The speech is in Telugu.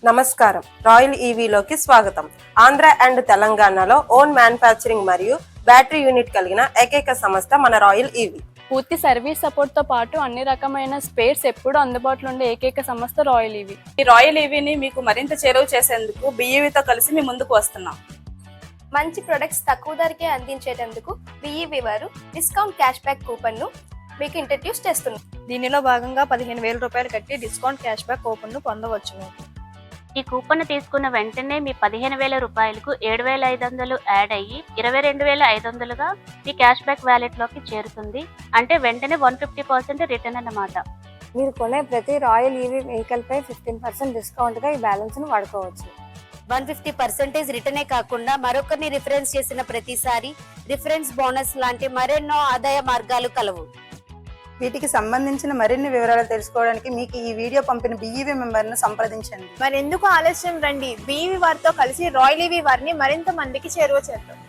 నమస్కారం. రాయల్ ఈవీలోకి స్వాగతం. ఆంధ్ర అండ్ తెలంగాణలో ఓన్ మ్యానుఫ్యాక్చరింగ్ మరియు బ్యాటరీ యూనిట్ కలిగిన ఏకైక సంస్థ మన రాయల్ ఈవీ. పూర్తి సర్వీస్ సపోర్ట్ తో పాటు అన్ని రకమైన స్పేర్స్ ఎప్పుడూ అందుబాటులో ఉండే ఏకైక సంస్థ రాయల్ ఈవీ. ఈ రాయల్ ఈవీని మీకు మరింత చేరువ చేసేందుకు BEVతో కలిసి మీ ముందుకు వస్తున్నాం. మంచి ప్రొడక్ట్స్ తక్కువ ధరకే అందించేటందుకు BEV వారు డిస్కౌంట్ క్యాష్ బ్యాక్ కూపన్ ను మీకు ఇంట్రడ్యూస్ చేస్తున్నారు. దీనిలో భాగంగా 15,000 రూపాయలు కట్టి డిస్కౌంట్ క్యాష్ బ్యాక్ కూపన్ ను పొందవచ్చును. ఈ కూపన్ తీసుకున్న వెంటనే మీ 15,000 రూపాయలకు 7,500 యాడ్ అయ్యి 22,500గా మీ క్యాష్ బ్యాక్ వ్యాలెట్ లోకి చేరుతుంది. అంటే వెంటనే 150% రిటర్న్ అన్నమాట. మీరు కొనే ప్రతి రాయల్ ఈవీ వెహికల్ పై 15% డిస్కౌంట్ గా ఈ బ్యాలెన్స్ ను వాడుకోవచ్చు. 150% రిటర్నే కాకుండా మరొకరిని రిఫరెన్స్ చేసిన ప్రతిసారి రిఫరెన్స్ బోనస్ లాంటి మరెన్నో ఆదాయ మార్గాలు కలవు. వీటికి సంబంధించిన మరిన్ని వివరాలు తెలుసుకోవడానికి మీకు ఈ వీడియో పంపిన BEV మెంబర్ ను సంప్రదించండి. మరి ఎందుకు ఆలస్యం, రండి BEV వారితో కలిసి రాయల్ ఈవీ వారిని మరింత మందికి చేరువ చేద్దాం.